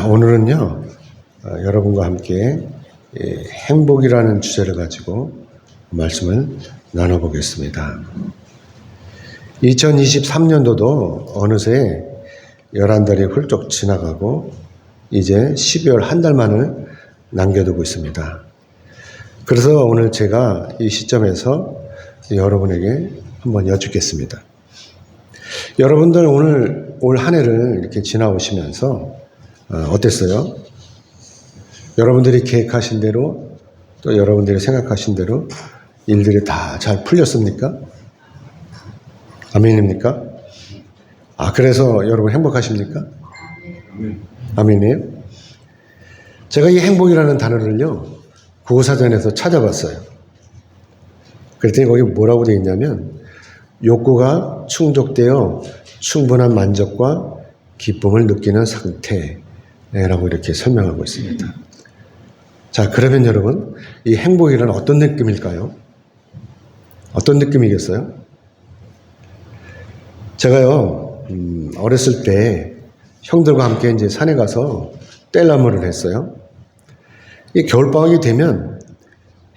오늘은요, 여러분과 함께 행복이라는 주제를 가지고 말씀을 나눠보겠습니다. 2023년도도 어느새 11달이 훌쩍 지나가고 이제 12월 한 달만을 남겨두고 있습니다. 그래서 오늘 제가 이 시점에서 여러분에게 한번 여쭙겠습니다. 여러분들 오늘 올 한 해를 이렇게 지나오시면서 어땠어요? 여러분들이 계획하신 대로 또 여러분들이 생각하신 대로 일들이 다 잘 풀렸습니까? 아멘입니까? 그래서 여러분 행복하십니까? 아멘이에요? 제가 이 행복이라는 단어를요, 국어사전에서 찾아봤어요. 그랬더니 거기 뭐라고 되어 있냐면, 욕구가 충족되어 충분한 만족과 기쁨을 느끼는 상태라고 이렇게 설명하고 있습니다. 자, 그러면 여러분, 이 행복이란 어떤 느낌일까요? 어떤 느낌이겠어요? 제가요, 어렸을 때 형들과 함께 이제 산에 가서 뗄나무를 했어요. 이 겨울방학이 되면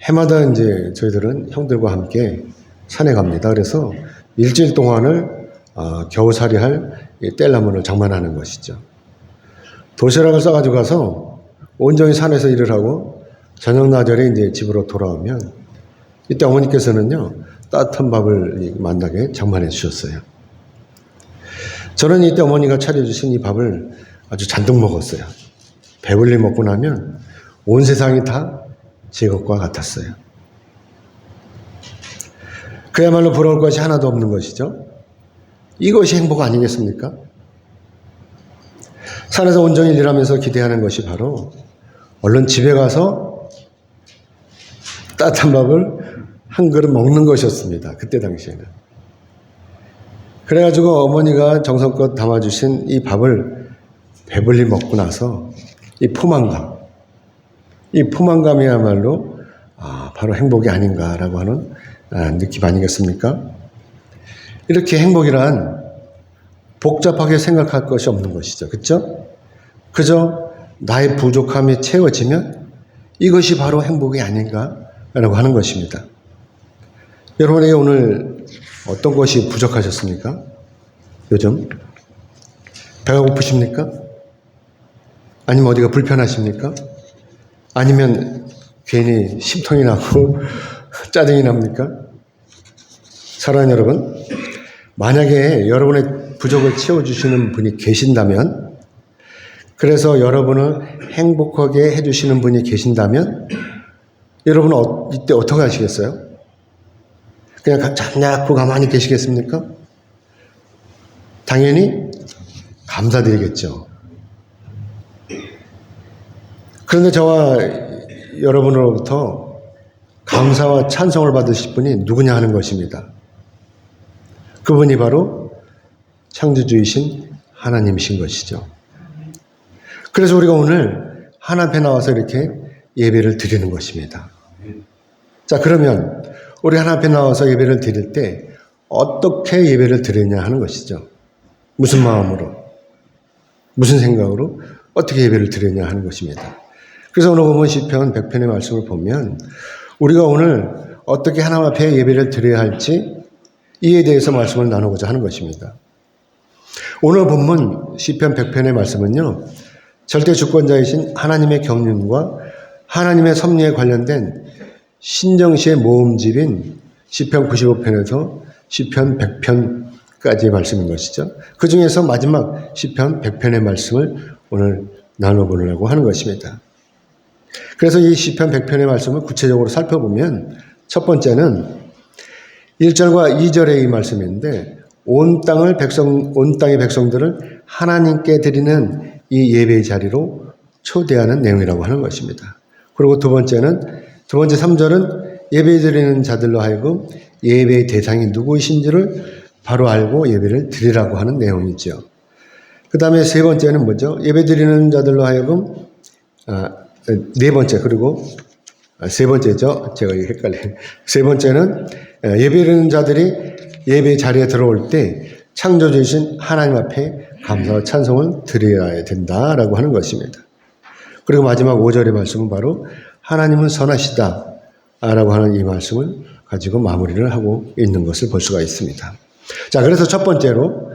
해마다 이제 저희들은 형들과 함께 산에 갑니다. 그래서 일주일 동안을 겨우살이 할 뗄나무를 장만하는 것이죠. 도시락을 싸가지고 가서 온종일 산에서 일을 하고 저녁 나절에 이제 집으로 돌아오면 이때 어머니께서는요, 따뜻한 밥을 만나게 장만해 주셨어요. 저는 이때 어머니가 차려주신 이 밥을 아주 잔뜩 먹었어요. 배불리 먹고 나면 온 세상이 다 제 것과 같았어요. 그야말로 부러울 것이 하나도 없는 것이죠. 이것이 행복 아니겠습니까? 산에서 온종일 일하면서 기대하는 것이 바로 얼른 집에 가서 따뜻한 밥을 한 그릇 먹는 것이었습니다. 그때 당시에는. 그래가지고 어머니가 정성껏 담아주신 이 밥을 배불리 먹고 나서 이 포만감이야말로 바로 행복이 아닌가라고 하는 느낌 아니겠습니까? 이렇게 행복이란 복잡하게 생각할 것이 없는 것이죠. 그렇죠? 그저 나의 부족함이 채워지면 이것이 바로 행복이 아닌가라고 하는 것입니다. 여러분에게 오늘 어떤 것이 부족하셨습니까? 요즘? 배가 고프십니까? 아니면 어디가 불편하십니까? 아니면 괜히 심통이 나고 짜증이 납니까? 사랑하는 여러분, 만약에 여러분의 부족을 채워주시는 분이 계신다면, 그래서 여러분을 행복하게 해주시는 분이 계신다면, 여러분은 이때 어떻게 하시겠어요? 그냥 잠자코 가만히 계시겠습니까? 당연히 감사드리겠죠. 그런데 저와 여러분으로부터 감사와 찬송을 받으실 분이 누구냐 하는 것입니다. 그분이 바로 창조주이신 하나님이신 것이죠. 그래서 우리가 오늘 하나님 앞에 나와서 이렇게 예배를 드리는 것입니다. 자, 그러면 우리 하나님 앞에 나와서 예배를 드릴 때 어떻게 예배를 드리냐 하는 것이죠. 무슨 마음으로, 무슨 생각으로 어떻게 예배를 드리냐 하는 것입니다. 그래서 오늘 보면 시편 100편의 말씀을 보면 우리가 오늘 어떻게 하나님 앞에 예배를 드려야 할지 이에 대해서 말씀을 나누고자 하는 것입니다. 오늘 본문 시편 100편의 말씀은요, 절대 주권자이신 하나님의 경륜과 하나님의 섭리에 관련된 신정시의 모음집인 시편 95편에서 시편 100편까지의 말씀인 것이죠. 그 중에서 마지막 시편 100편의 말씀을 오늘 나눠보려고 하는 것입니다. 그래서 이 시편 100편의 말씀을 구체적으로 살펴보면 첫 번째는 1절과 2절의 이 말씀인데 온 땅의 백성들을 하나님께 드리는 이 예배의 자리로 초대하는 내용이라고 하는 것입니다. 그리고 두 번째 3절은 예배 드리는 자들로 하여금 예배의 대상이 누구이신지를 바로 알고 예배를 드리라고 하는 내용이죠. 그 다음에 세 번째는 뭐죠? 예배 드리는 자들로 하여금 네 번째, 그리고 세 번째죠. 제가 헷갈려요. 세 번째는 예배 드리는 자들이 예배 자리에 들어올 때 창조주이신 하나님 앞에 감사와 찬송을 드려야 된다라고 하는 것입니다. 그리고 마지막 5절의 말씀은 바로 하나님은 선하시다 라고 하는 이 말씀을 가지고 마무리를 하고 있는 것을 볼 수가 있습니다. 자, 그래서 첫 번째로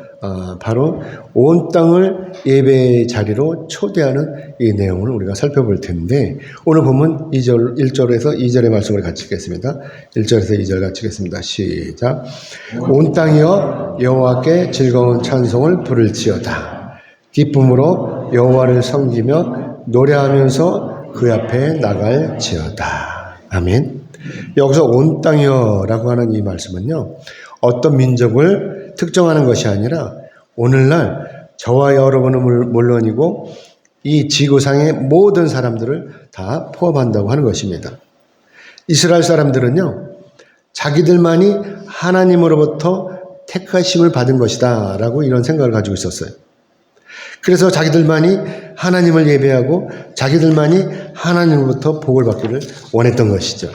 바로 온 땅을 예배의 자리로 초대하는 이 내용을 우리가 살펴볼 텐데, 오늘 보면 1절에서 2절의 말씀을 같이 읽겠습니다. 1절에서 2절 같이 읽겠습니다. 시작. 온 땅이여 여호와께 즐거운 찬송을 부를지어다. 기쁨으로 여호와를 섬기며 노래하면서 그 앞에 나갈지어다. 아멘. 여기서 온 땅이여라고 하는 이 말씀은요, 어떤 민족을 특정하는 것이 아니라 오늘날 저와 여러분은 물론이고 이 지구상의 모든 사람들을 다 포함한다고 하는 것입니다. 이스라엘 사람들은요, 자기들만이 하나님으로부터 택하심을 받은 것이다 라고 이런 생각을 가지고 있었어요. 그래서 자기들만이 하나님을 예배하고 자기들만이 하나님으로부터 복을 받기를 원했던 것이죠.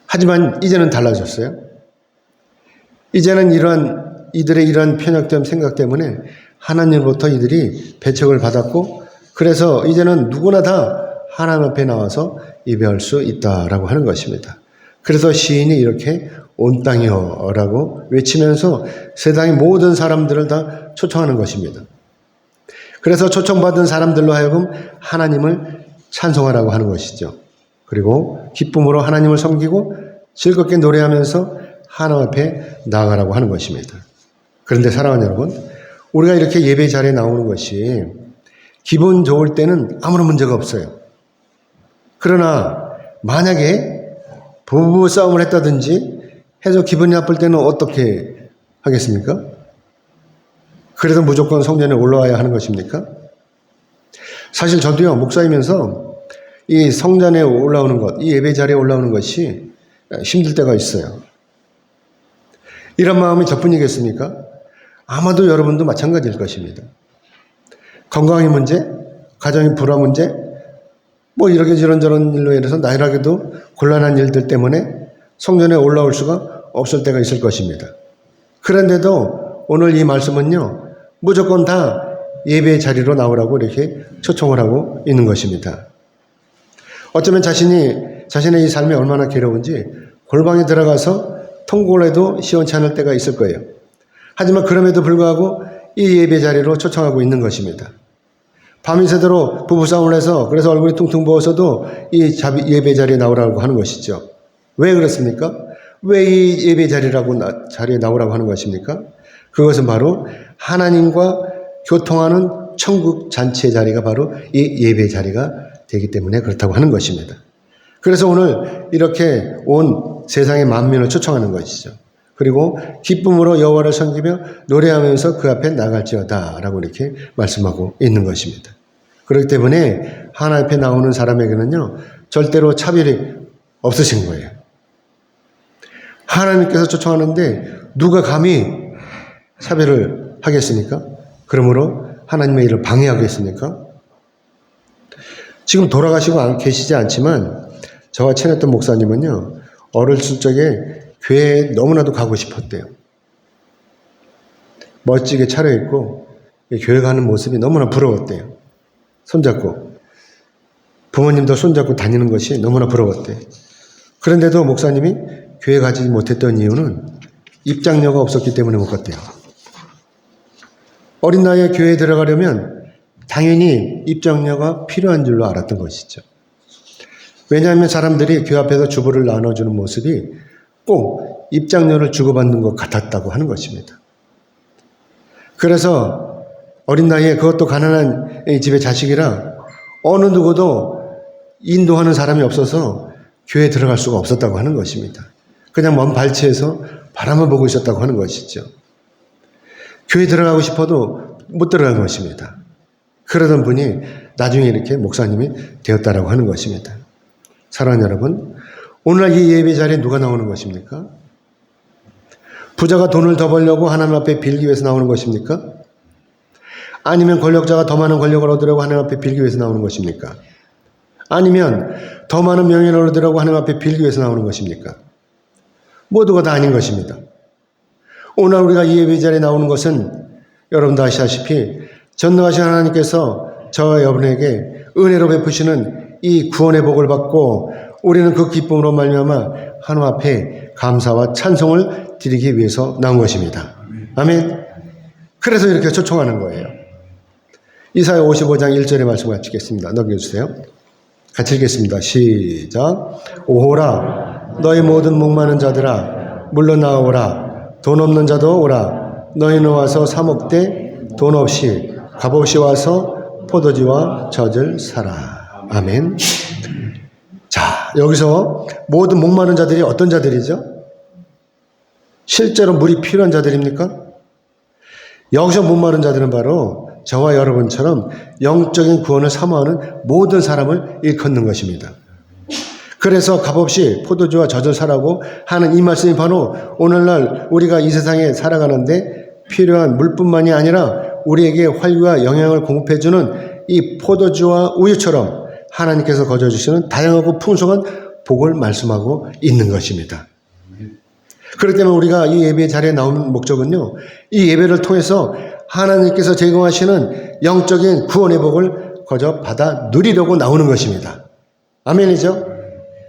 하지만 이제는 달라졌어요. 이제는 이들의 이러한 편협된 생각 때문에 하나님으로부터 이들이 배척을 받았고, 그래서 이제는 누구나 다 하나님 앞에 나와서 예배할 수 있다라고 하는 것입니다. 그래서 시인이 이렇게 온 땅이여라고 외치면서 세상의 모든 사람들을 다 초청하는 것입니다. 그래서 초청받은 사람들로 하여금 하나님을 찬송하라고 하는 것이죠. 그리고 기쁨으로 하나님을 섬기고 즐겁게 노래하면서 하나님 앞에 나아가라고 하는 것입니다. 그런데 사랑하는 여러분, 우리가 이렇게 예배 자리에 나오는 것이 기분 좋을 때는 아무런 문제가 없어요. 그러나 만약에 부부 싸움을 했다든지 해서 기분이 나쁠 때는 어떻게 하겠습니까? 그래서 무조건 성전에 올라와야 하는 것입니까? 사실 저도요, 목사이면서 이 성전에 올라오는 것, 이 예배 자리에 올라오는 것이 힘들 때가 있어요. 이런 마음이 저뿐이겠습니까? 아마도 여러분도 마찬가지일 것입니다. 건강의 문제, 가정의 불화 문제, 뭐 이렇게 저런 일로 인해서 나이라게도 곤란한 일들 때문에 성전에 올라올 수가 없을 때가 있을 것입니다. 그런데도 오늘 이 말씀은요, 무조건 다 예배 자리로 나오라고 이렇게 초청을 하고 있는 것입니다. 어쩌면 자신의 이 삶이 얼마나 괴로운지 골방에 들어가서 통곡을 해도 시원치 않을 때가 있을 거예요. 하지만 그럼에도 불구하고 이 예배 자리로 초청하고 있는 것입니다. 밤이 새도록 부부싸움을 해서 그래서 얼굴이 퉁퉁 부어서도 이 예배 자리에 나오라고 하는 것이죠. 왜 그렇습니까? 왜 이 예배 자리에 나오라고 하는 것입니까? 그것은 바로 하나님과 교통하는 천국 잔치의 자리가 바로 이 예배 자리가 되기 때문에 그렇다고 하는 것입니다. 그래서 오늘 이렇게 온 세상의 만민을 초청하는 것이죠. 그리고 기쁨으로 여호와를 섬기며 노래하면서 그 앞에 나갈지어다 라고 이렇게 말씀하고 있는 것입니다. 그렇기 때문에 하나님 앞에 나오는 사람에게는요, 절대로 차별이 없으신 거예요. 하나님께서 초청하는데 누가 감히 차별을 하겠습니까? 그러므로 하나님의 일을 방해하겠습니까? 지금 돌아가시고 계시지 않지만 저와 친했던 목사님은요, 어렸을 적에 교회에 너무나도 가고 싶었대요. 멋지게 차려입고 교회 가는 모습이 너무나 부러웠대요. 손잡고 부모님도 손잡고 다니는 것이 너무나 부러웠대요. 그런데도 목사님이 교회 가지 못했던 이유는 입장료가 없었기 때문에 못 갔대요. 어린 나이에 교회에 들어가려면 당연히 입장료가 필요한 줄로 알았던 것이죠. 왜냐하면 사람들이 교회 앞에서 주보를 나눠주는 모습이 꼭 입장료를 주고받는 것 같았다고 하는 것입니다. 그래서 어린 나이에 그것도 가난한 집의 자식이라 어느 누구도 인도하는 사람이 없어서 교회에 들어갈 수가 없었다고 하는 것입니다. 그냥 먼 발치에서 바람을 보고 있었다고 하는 것이죠. 교회에 들어가고 싶어도 못 들어간 것입니다. 그러던 분이 나중에 이렇게 목사님이 되었다라고 하는 것입니다. 사랑하는 여러분, 오늘날 이 예배 자리에 누가 나오는 것입니까? 부자가 돈을 더 벌려고 하나님 앞에 빌기 위해서 나오는 것입니까? 아니면 권력자가 더 많은 권력을 얻으려고 하나님 앞에 빌기 위해서 나오는 것입니까? 아니면 더 많은 명예를 얻으려고 하나님 앞에 빌기 위해서 나오는 것입니까? 모두가 다 아닌 것입니다. 오늘 우리가 이 예배 자리에 나오는 것은 여러분도 아시다시피 전능하신 하나님께서 저와 여러분에게 은혜로 베푸시는 이 구원의 복을 받고 우리는 그 기쁨으로 말미암아 하나님 앞에 감사와 찬송을 드리기 위해서 나온 것입니다. 아멘. 그래서 이렇게 초청하는 거예요. 이사야 55장 1절의 말씀 같이 읽겠습니다. 넘겨주세요. 같이 읽겠습니다. 시작. 오호라 너희 모든 목마른 자들아 물러나오라. 돈 없는 자도 오라. 너희는 와서 사 먹되 돈 없이 값없이 와서 포도주와 젖을 사라. 아멘. 자, 여기서 모든 목마른 자들이 어떤 자들이죠? 실제로 물이 필요한 자들입니까? 여기서 목마른 자들은 바로 저와 여러분처럼 영적인 구원을 사모하는 모든 사람을 일컫는 것입니다. 그래서 값없이 포도주와 젖을 사라고 하는 이 말씀이 바로 오늘날 우리가 이 세상에 살아가는데 필요한 물뿐만이 아니라 우리에게 활기와 영향을 공급해주는 이 포도주와 우유처럼 하나님께서 거저주시는 다양하고 풍성한 복을 말씀하고 있는 것입니다. 그렇기 때문에 우리가 이 예배 자리에 나온 목적은요, 이 예배를 통해서 하나님께서 제공하시는 영적인 구원의 복을 거저 받아 누리려고 나오는 것입니다. 아멘이죠?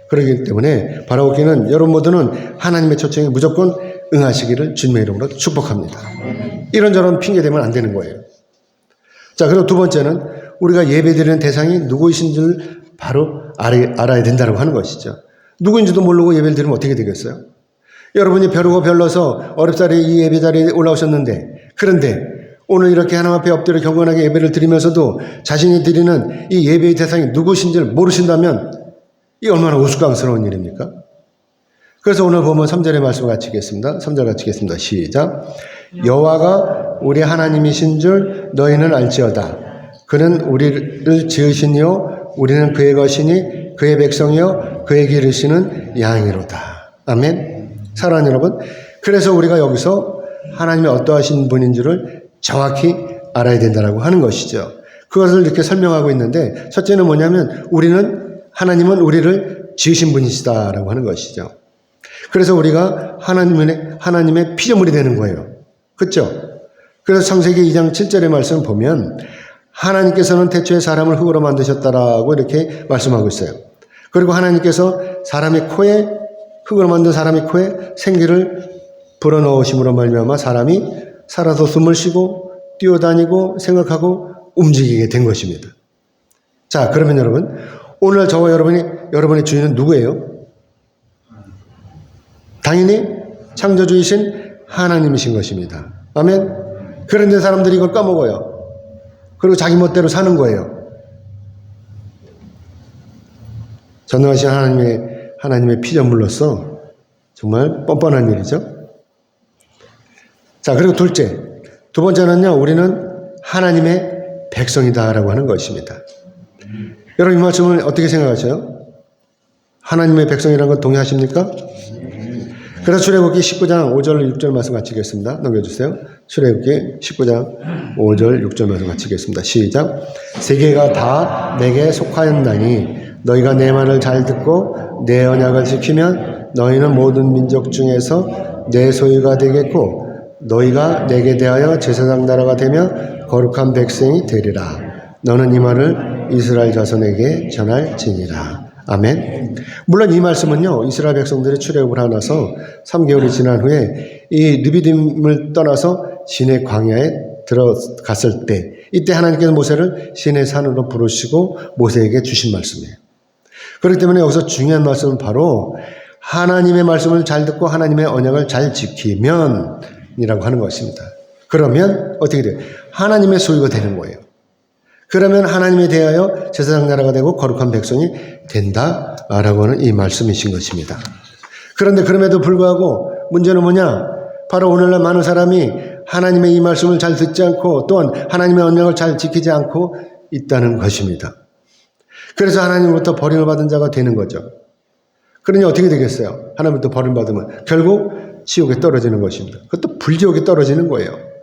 그렇기 때문에 바라옵기는 여러분 모두는 하나님의 초청에 무조건 응하시기를 주님의 이름으로 축복합니다. 이런저런 핑계대면 안 되는 거예요. 자, 그리고 두 번째는 우리가 예배드리는 대상이 누구이신 줄 바로 알아야 된다고 하는 것이죠. 누구인지도 모르고 예배를 드리면 어떻게 되겠어요? 여러분이 벼르고 별러서 어렵사리 이 예배 자리에 올라오셨는데, 그런데 오늘 이렇게 하나님 앞에 엎드려 경건하게 예배를 드리면서도 자신이 드리는 이 예배의 대상이 누구신지를 모르신다면 이 얼마나 우스꽝스러운 일입니까? 그래서 오늘 보면 3절의 말씀을 같이 읽겠습니다. 3절 같이 읽겠습니다. 시작. 여호와가 우리 하나님이신 줄 너희는 알지어다. 그는 우리를 지으시니요 우리는 그의 것이니 그의 백성이요 그의 기르시는 양이로다. 아멘. 사랑하는 여러분, 그래서 우리가 여기서 하나님이 어떠하신 분인 줄을 정확히 알아야 된다고 하는 것이죠. 그것을 이렇게 설명하고 있는데, 첫째는 뭐냐면 하나님은 우리를 지으신 분이시다라고 하는 것이죠. 그래서 우리가 하나님의 피조물이 되는 거예요. 그렇죠? 그래서 창세기 2장 7절의 말씀을 보면 하나님께서는 태초에 사람을 흙으로 만드셨다라고 이렇게 말씀하고 있어요. 그리고 하나님께서 흙으로 만든 사람의 코에 생기를 불어넣으심으로 말미암아 사람이 살아서 숨을 쉬고 뛰어다니고 생각하고 움직이게 된 것입니다. 자, 그러면 여러분, 오늘 저와 여러분의 주인은 누구예요? 당연히 창조주이신 하나님이신 것입니다. 아멘. 그런데 사람들이 이걸 까먹어요. 그리고 자기 멋대로 사는 거예요. 전능하신 하나님의 피조물로서 정말 뻔뻔한 일이죠. 자, 그리고 두 번째는요, 우리는 하나님의 백성이다라고 하는 것입니다. 여러분, 이 말씀을 어떻게 생각하세요? 하나님의 백성이라는 것 동의하십니까? 그래서 출애굽기 19장 5절 6절 말씀 같이 읽겠습니다. 넘겨주세요. 출애굽기 19장 5절 6절 말씀 같이 읽겠습니다. 시작. 세계가 다 내게 속하였나니 너희가 내 말을 잘 듣고 내 언약을 지키면 너희는 모든 민족 중에서 내 소유가 되겠고 너희가 내게 대하여 제사장 나라가 되며 거룩한 백성이 되리라. 너는 이 말을 이스라엘 자손에게 전할지니라. 아멘. 물론 이 말씀은요, 이스라엘 백성들이 출애굽을 하나서 3개월이 지난 후에 이 르비딤을 떠나서 시내 광야에 들어갔을 때, 이때 하나님께서 모세를 시내 산으로 부르시고 모세에게 주신 말씀이에요. 그렇기 때문에 여기서 중요한 말씀은 바로 하나님의 말씀을 잘 듣고 하나님의 언약을 잘 지키면 이라고 하는 것입니다. 그러면 어떻게 돼요? 하나님의 소유가 되는 거예요. 그러면 하나님에 대하여 제사장 나라가 되고 거룩한 백성이 된다라고 하는 이 말씀이신 것입니다. 그런데 그럼에도 불구하고 문제는 뭐냐? 바로 오늘날 많은 사람이 하나님의 이 말씀을 잘 듣지 않고 또한 하나님의 언약을 잘 지키지 않고 있다는 것입니다. 그래서 하나님으로부터 버림을 받은 자가 되는 거죠. 그러니 어떻게 되겠어요? 하나님으로부터 버림받으면 결국 지옥에 떨어지는 것입니다. 그것도 불지옥에 떨어지는 거예요.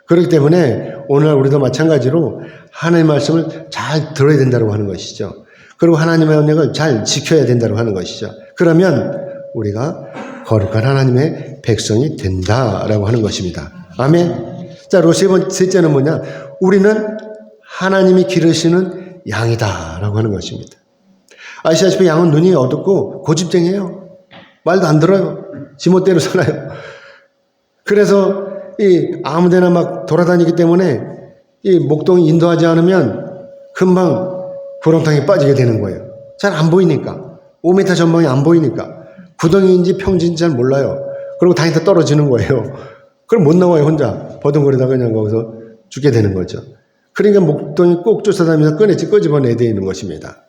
그렇기 때문에 오늘 우리도 마찬가지로 하나님의 말씀을 잘 들어야 된다고 하는 것이죠. 그리고 하나님의 언약을 잘 지켜야 된다고 하는 것이죠. 그러면 우리가 거룩한 하나님의 백성이 된다라고 하는 것입니다. 아멘. 자, 그리고 셋째는 뭐냐? 우리는 하나님이 기르시는 양이다라고 하는 것입니다. 아시다시피 양은 눈이 어둡고 고집쟁이에요. 말도 안 들어요. 지멋대로 살아요. 그래서 아무데나 막 돌아다니기 때문에 이 목동이 인도하지 않으면 금방 구렁텅이에 빠지게 되는 거예요. 잘 안 보이니까. 5m 전방이 안 보이니까. 구덩이인지 평지인지 잘 몰라요. 그리고 다니다 떨어지는 거예요. 그럼 못 나와요, 혼자. 버둥거리다가 그냥 거기서 죽게 되는 거죠. 그러니까 목동이 꼭 쫓아다니면서 끄집어내야 되는 것입니다.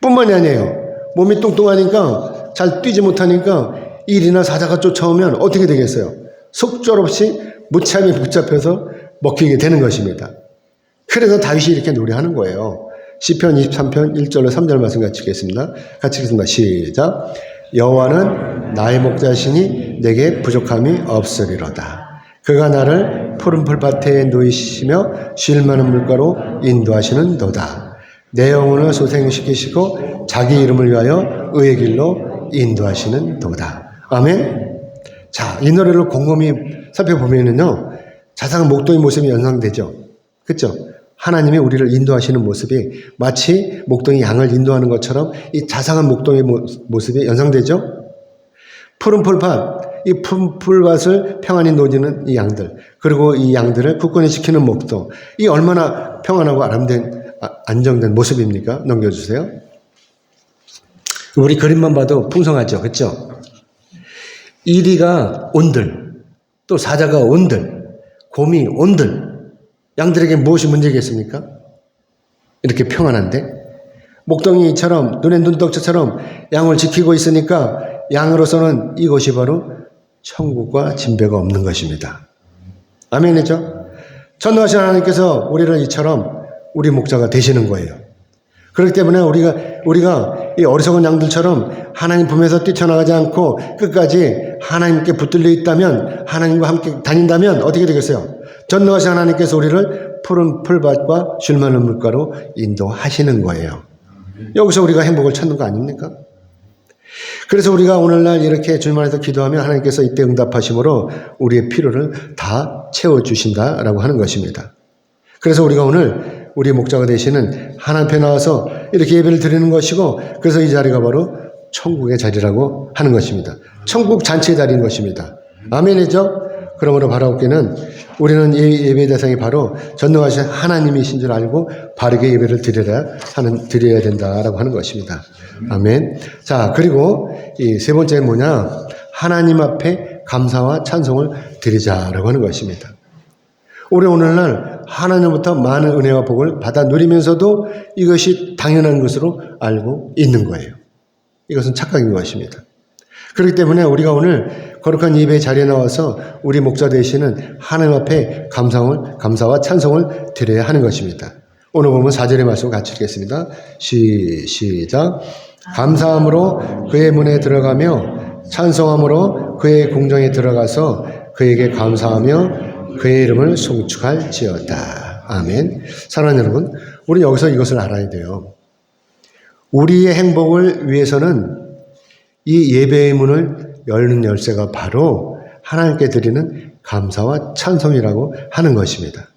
뿐만이 아니에요. 몸이 뚱뚱하니까 잘 뛰지 못하니까 일이나 사자가 쫓아오면 어떻게 되겠어요? 속절없이 무참히 붙잡혀서 먹히게 되는 것입니다. 그래서 다윗이 이렇게 노래하는 거예요. 시편 23편 1절로 3절 말씀 같이 읽겠습니다. 같이 읽겠습니다. 시작. 여호와는 나의 목자시니 내게 부족함이 없으리로다. 그가 나를 푸른 풀밭에 누이시며 쉴 만한 물가로 인도하시는도다. 내 영혼을 소생시키시고 자기 이름을 위하여 의의 길로 인도하시는도다. 아멘. 자, 이 노래를 곰곰이 살펴보면은요, 자상한 목동의 모습이 연상되죠. 그렇죠? 하나님이 우리를 인도하시는 모습이 마치 목동이 양을 인도하는 것처럼 이 자상한 목동의 모습이 연상되죠. 푸른 풀밭, 이 푸른 풀밭을 평안히 노지는 이 양들, 그리고 이 양들을 굳건히 지키는 목동, 이 얼마나 평안하고 안정된 모습입니까? 넘겨주세요. 우리 그림만 봐도 풍성하죠. 그렇죠? 이리가 온들, 또 사자가 온들, 곰이 온들, 양들에게 무엇이 문제겠습니까? 이렇게 평안한데 목동이처럼 눈에 눈덕처럼 양을 지키고 있으니까 양으로서는 이곳이 바로 천국과 진배가 없는 것입니다. 아멘이죠? 전능하신 하나님께서 우리를 이처럼 우리 목자가 되시는 거예요. 그렇기 때문에 우리가 이 어리석은 양들처럼 하나님 품에서 뛰쳐나가지 않고 끝까지 하나님께 붙들려 있다면, 하나님과 함께 다닌다면 어떻게 되겠어요? 전능하신 하나님께서 우리를 푸른 풀밭과 쉴 만한 물가로 인도하시는 거예요. 여기서 우리가 행복을 찾는 거 아닙니까? 그래서 우리가 오늘날 이렇게 주님 안에서 기도하면 하나님께서 이때 응답하심으로 우리의 필요를 다 채워주신다라고 하는 것입니다. 그래서 우리가 오늘 우리 목자가 되시는 하나님 앞에 나와서 이렇게 예배를 드리는 것이고, 그래서 이 자리가 바로 천국의 자리라고 하는 것입니다. 천국 잔치의 자리인 것입니다. 아멘이죠? 그러므로 바라옵기는 우리는 이 예배 대상이 바로 전능하신 하나님이신 줄 알고 바르게 예배를 드려야 된다라고 하는 것입니다. 아멘. 자, 그리고 이 세 번째는 뭐냐? 하나님 앞에 감사와 찬송을 드리자라고 하는 것입니다. 우리 오늘날 하나님부터 많은 은혜와 복을 받아 누리면서도 이것이 당연한 것으로 알고 있는 거예요. 이것은 착각인 것입니다. 그렇기 때문에 우리가 오늘 거룩한 예배 자리에 나와서 우리 목자 되시는 하나님 앞에 감사와 찬송을 드려야 하는 것입니다. 오늘 보면 4절의 말씀 같이 읽겠습니다. 시작. 감사함으로 그의 문에 들어가며 찬송함으로 그의 궁정에 들어가서 그에게 감사하며 그의 이름을 송축할지어다. 아멘. 사랑하는 여러분, 우리 여기서 이것을 알아야 돼요. 우리의 행복을 위해서는 이 예배의 문을 열는 열쇠가 바로 하나님께 드리는 감사와 찬송이라고 하는 것입니다.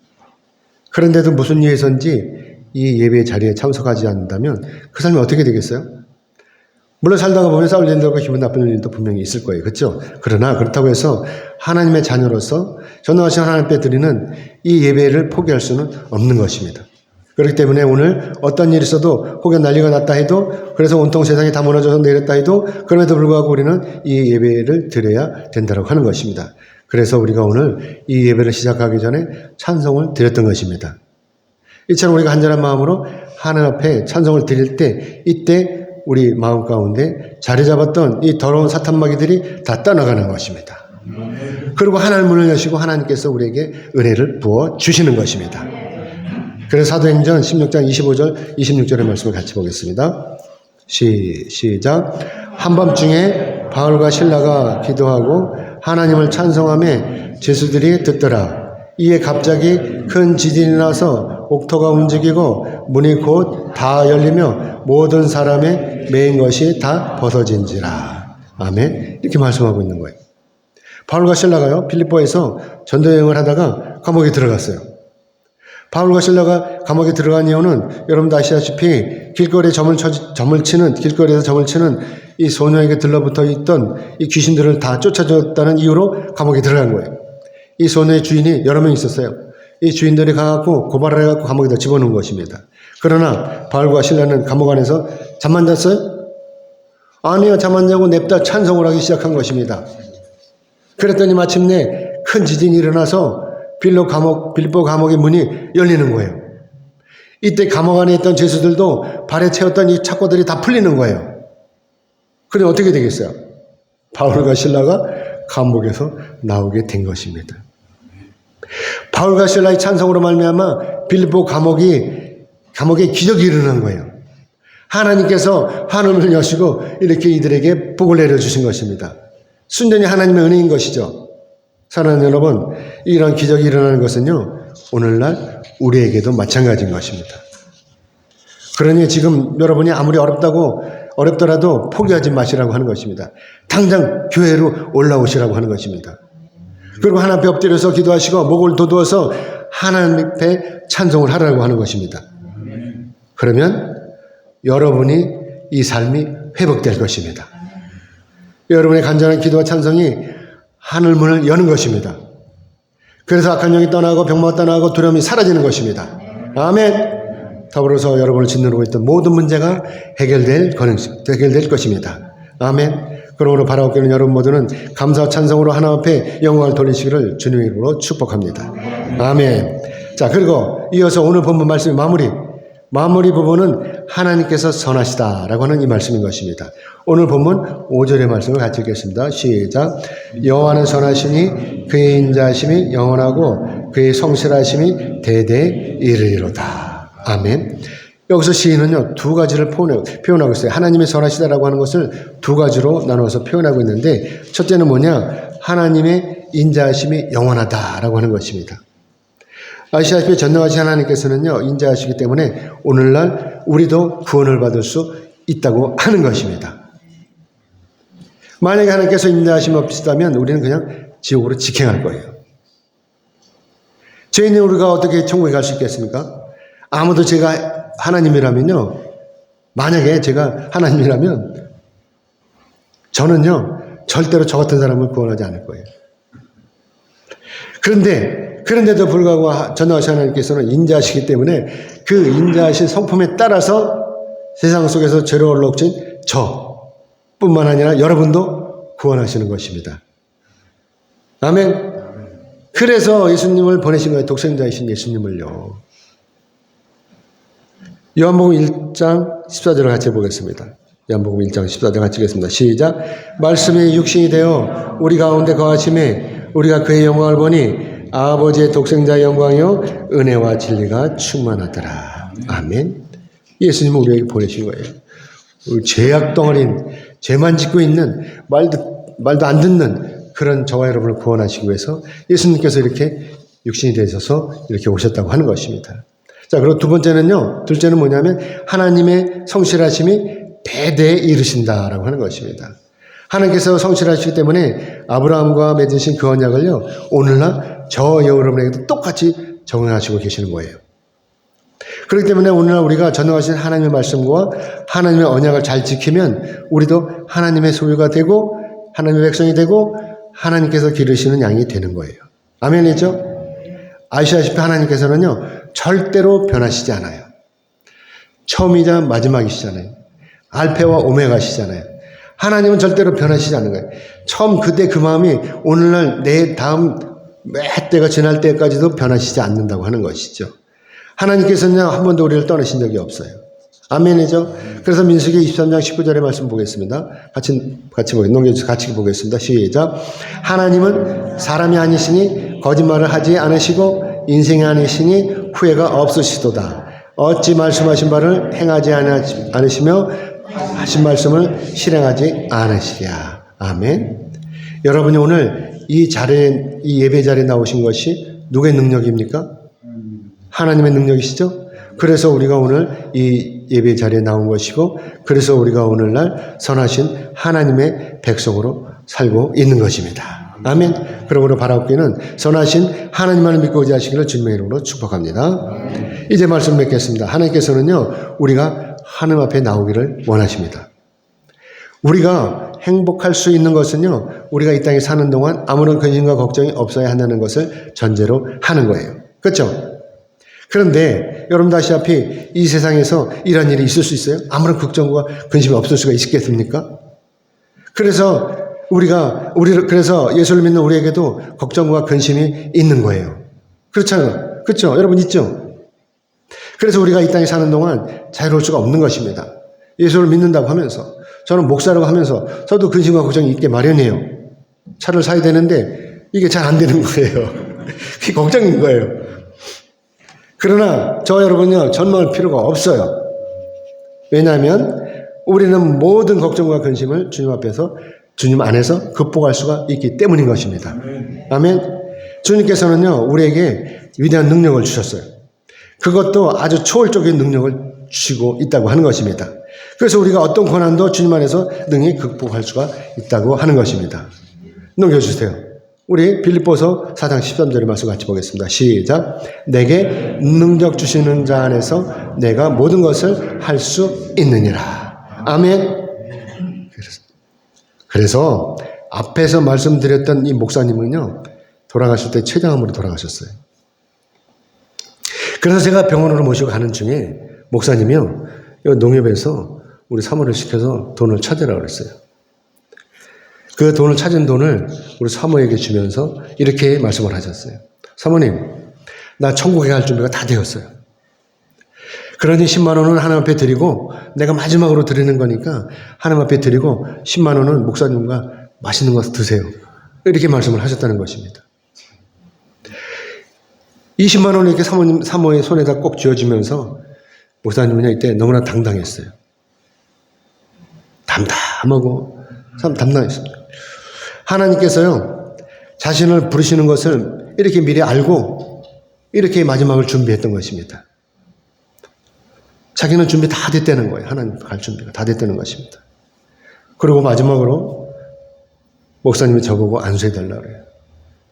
그런데도 무슨 이유에서인지 이 예배 자리에 참석하지 않는다면 그 삶이 어떻게 되겠어요? 물론 살다가 보면 싸울 일도 없고 기분 나쁜 일도 분명히 있을 거예요. 그렇죠? 그러나 그렇다고 해서 하나님의 자녀로서 전능하신 하나님 앞에 드리는 이 예배를 포기할 수는 없는 것입니다. 그렇기 때문에 오늘 어떤 일이 있어도 혹은 난리가 났다 해도, 그래서 온통 세상이 다 무너져서 내렸다 해도, 그럼에도 불구하고 우리는 이 예배를 드려야 된다고 하는 것입니다. 그래서 우리가 오늘 이 예배를 시작하기 전에 찬송을 드렸던 것입니다. 이처럼 우리가 간절한 마음으로 하나님 앞에 찬송을 드릴 때, 이때 우리 마음 가운데 자리 잡았던 이 더러운 사탄마귀들이 다 떠나가는 것입니다. 그리고 하나님 문을 여시고 하나님께서 우리에게 은혜를 부어 주시는 것입니다. 그래서 사도행전 16장 25절 26절의 말씀을 같이 보겠습니다. 시작. 한밤중에 바울과 실라가 기도하고 하나님을 찬송하며 제수들이 듣더라. 이에 갑자기 큰 지진이 나서 옥토가 움직이고 문이 곧 다 열리며 모든 사람의 매인 것이 다 벗어진지라. 아멘. 이렇게 말씀하고 있는 거예요. 바울과 실라가요, 빌립보에서 전도여행을 하다가 감옥에 들어갔어요. 바울과 실라가 감옥에 들어간 이유는 여러분도 아시다시피 길거리에서 점을 치는 이 소녀에게 들러붙어 있던 이 귀신들을 다 쫓아줬다는 이유로 감옥에 들어간 거예요. 이 소녀의 주인이 여러 명 있었어요. 이 주인들이 가갖고 고발을 해갖고 감옥에다 집어넣은 것입니다. 그러나 바울과 실라는 감옥 안에서 잠만 잤어요? 아니요, 잠 안 자고 냅다 찬송을 하기 시작한 것입니다. 그랬더니 마침내 큰 지진이 일어나서 빌립보 감옥의 문이 열리는 거예요. 이때 감옥 안에 있던 죄수들도 발에 채웠던 이 착고들이 다 풀리는 거예요. 그래 어떻게 되겠어요? 바울과 실라가 감옥에서 나오게 된 것입니다. 바울과 실라의 찬송으로 말미암아 빌립보 감옥에 기적이 일어난 거예요. 하나님께서 하늘을 여시고 이렇게 이들에게 복을 내려주신 것입니다. 순전히 하나님의 은혜인 것이죠. 사랑하는 여러분, 이런 기적이 일어나는 것은요, 오늘날 우리에게도 마찬가지인 것입니다. 그러니 지금 여러분이 아무리 어렵더라도 포기하지 마시라고 하는 것입니다. 당장 교회로 올라오시라고 하는 것입니다. 그리고 하나님 앞에 엎드려서 기도하시고 목을 도두어서 하나님 앞에 찬송을 하라고 하는 것입니다. 그러면 여러분이 이 삶이 회복될 것입니다. 여러분의 간절한 기도와 찬송이 하늘문을 여는 것입니다. 그래서 악한 영이 떠나고 병마가 떠나고 두려움이 사라지는 것입니다. 아멘. 더불어서 여러분을 짓누르고 있던 모든 문제가 해결될 것입니다. 아멘. 그러므로 바라옵고 있는 여러분 모두는 감사와 찬송으로 하나님 앞에 영광을 돌리시기를 주님의 이름으로 축복합니다. 아멘. 자, 그리고 이어서 오늘 본문 말씀의 마무리 부분은 하나님께서 선하시다라고 하는 이 말씀인 것입니다. 오늘 본문 5절의 말씀을 같이 읽겠습니다. 시작. 여호와는 선하시니 그의 인자하심이 영원하고 그의 성실하심이 대대 이르리로다. 아멘. 여기서 시인은요, 두 가지를 표현하고 있어요. 하나님의 선하시다라고 하는 것을 두 가지로 나눠서 표현하고 있는데, 첫째는 뭐냐? 하나님의 인자하심이 영원하다라고 하는 것입니다. 아시다시피 전능하신 하나님께서는요, 인자하시기 때문에 오늘날 우리도 구원을 받을 수 있다고 하는 것입니다. 만약에 하나님께서 인자하심 없으시다면 우리는 그냥 지옥으로 직행할 거예요. 죄인인 우리가 어떻게 천국에 갈 수 있겠습니까? 아무도 제가 하나님이라면요, 만약에 제가 하나님이라면 저는요, 절대로 저 같은 사람을 구원하지 않을 거예요. 그런데도 불구하고 전능하신 하나님께서는 인자하시기 때문에 그 인자하신 성품에 따라서 세상 속에서 죄로 얼룩진 저뿐만 아니라 여러분도 구원하시는 것입니다. 아멘. 그래서 예수님을 보내신 거예요. 독생자이신 예수님을요. 요한복음 1장 14절을 같이 보겠습니다. 요한복음 1장 14절 같이 읽겠습니다. 시작. 말씀이 육신이 되어 우리 가운데 거하심에 우리가 그의 영광을 보니 아버지의 독생자의 영광이요 은혜와 진리가 충만하더라. 아멘. 예수님은 우리에게 보내신 거예요. 죄악 덩어리인, 죄만 짓고 있는, 말도 안 듣는 그런 저와 여러분을 구원하시기 위해서 예수님께서 이렇게 육신이 되셔서 이렇게 오셨다고 하는 것입니다. 자, 그리고 둘째는 뭐냐면 하나님의 성실하심이 대대에 이르신다라고 하는 것입니다. 하나님께서 성실하시기 때문에 아브라함과 맺으신 그 언약을요, 오늘날 저 여러분에게도 똑같이 적용하시고 계시는 거예요. 그렇기 때문에 오늘날 우리가 전능하신 하나님의 말씀과 하나님의 언약을 잘 지키면 우리도 하나님의 소유가 되고 하나님의 백성이 되고 하나님께서 기르시는 양이 되는 거예요. 아멘이죠? 아시다시피 하나님께서는요, 절대로 변하시지 않아요. 처음이자 마지막이시잖아요. 알파와 오메가시잖아요. 하나님은 절대로 변하시지 않는 거예요. 처음 그때 그 마음이 오늘날 내 다음 몇 때가 지날 때까지도 변하시지 않는다고 하는 것이죠. 하나님께서는 한 번도 우리를 떠나신 적이 없어요. 아멘이죠? 그래서 민수기 23장 19절의 말씀 보겠습니다. 같이 보겠습니다. 시작. 하나님은 사람이 아니시니 거짓말을 하지 않으시고 인생이 아니시니 후회가 없으시도다. 어찌 말씀하신 바를 행하지 않으시며 하신 말씀을 실행하지 않으시랴. 아멘. 여러분이 오늘 이 예배 자리에 나오신 것이 누구의 능력입니까? 하나님의 능력이시죠? 그래서 우리가 오늘 이 예배 자리에 나온 것이고, 그래서 우리가 오늘날 선하신 하나님의 백성으로 살고 있는 것입니다. 아멘. 그러므로 바라옵기는 선하신 하나님만을 믿고 의지하시기를 주님의 이름으로 축복합니다. 이제 말씀 맺겠습니다. 하나님께서는요, 우리가 하나님 앞에 나오기를 원하십니다. 우리가 행복할 수 있는 것은요, 우리가 이 땅에 사는 동안 아무런 근심과 걱정이 없어야 한다는 것을 전제로 하는 거예요. 그렇죠? 그런데 여러분도 아시다시피 이 세상에서 이런 일이 있을 수 있어요? 아무런 걱정과 근심이 없을 수가 있겠습니까? 그래서 그래서 예수를 믿는 우리에게도 걱정과 근심이 있는 거예요. 그렇잖아요. 그렇죠? 여러분 있죠? 그래서 우리가 이 땅에 사는 동안 자유로울 수가 없는 것입니다. 예수를 믿는다고 하면서, 저는 목사라고 하면서 저도 근심과 걱정이 있게 마련이에요. 차를 사야 되는데 이게 잘 안 되는 거예요. 그게 걱정인 거예요. 그러나 저 여러분요, 전망할 필요가 없어요. 왜냐하면 우리는 모든 걱정과 근심을 주님 안에서 극복할 수가 있기 때문인 것입니다. 아멘. 주님께서는요, 우리에게 위대한 능력을 주셨어요. 그것도 아주 초월적인 능력을 주시고 있다고 하는 것입니다. 그래서 우리가 어떤 고난도 주님 안에서 능히 극복할 수가 있다고 하는 것입니다. 넘겨주세요. 우리 빌립보서 4장 13절의 말씀 같이 보겠습니다. 시작. 내게 능력 주시는 자 안에서 내가 모든 것을 할 수 있느니라. 아멘. 그래서 앞에서 말씀드렸던 이 목사님은요, 돌아가실 때 췌장암으로 돌아가셨어요. 그래서 제가 병원으로 모시고 가는 중에 목사님이요, 농협에서 우리 사모를 시켜서 돈을 찾으라고 그랬어요. 그 돈을 찾은 돈을 우리 사모에게 주면서 이렇게 말씀을 하셨어요. 사모님, 나 천국에 갈 준비가 다 되었어요. 그러니 10만 원은 하나님 앞에 드리고, 내가 마지막으로 드리는 거니까 하나님 앞에 드리고 10만 원은 목사님과 맛있는 거 드세요. 이렇게 말씀을 하셨다는 것입니다. 20만 원을 이렇게 사모의 손에다 꼭 쥐어주면서 목사님은 이때 너무나 당당했어요. 담담하고 참 담당했습니다. 하나님께서요, 자신을 부르시는 것을 이렇게 미리 알고 이렇게 마지막을 준비했던 것입니다. 자기는 준비 다 됐다는 거예요. 하나님 갈 준비가 다 됐다는 것입니다. 그리고 마지막으로 목사님이 저보고 안수해달라고 그래요.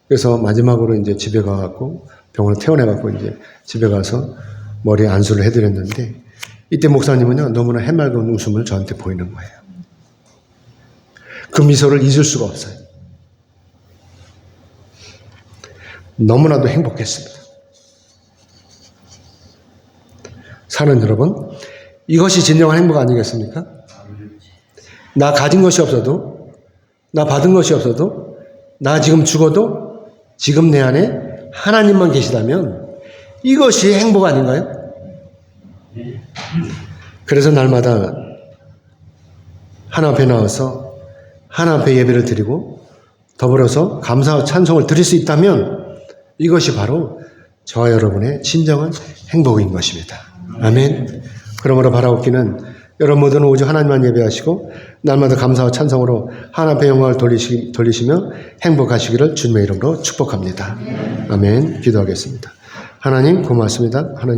그래서 마지막으로 이제 집에 가갖고 병원에 퇴원해갖고 이제 집에 가서 머리에 안수를 해드렸는데, 이때 목사님은요, 너무나 해맑은 웃음을 저한테 보이는 거예요. 그 미소를 잊을 수가 없어요. 너무나도 행복했습니다. 사는 여러분, 이것이 진정한 행복 아니겠습니까? 나 가진 것이 없어도, 나 받은 것이 없어도, 나 지금 죽어도 지금 내 안에 하나님만 계시다면 이것이 행복 아닌가요? 그래서 날마다 하나님 앞에 나와서 하나님 앞에 예배를 드리고 더불어서 감사와 찬송을 드릴 수 있다면 이것이 바로 저와 여러분의 진정한 행복인 것입니다. 아멘. 그러므로 바라옵기는 여러분 모두는 오직 하나님만 예배하시고 날마다 감사와 찬송으로 하나님 앞에 영광을 돌리시며 행복하시기를 주님의 이름으로 축복합니다. 아멘. 기도하겠습니다. 하나님 고맙습니다. 하나님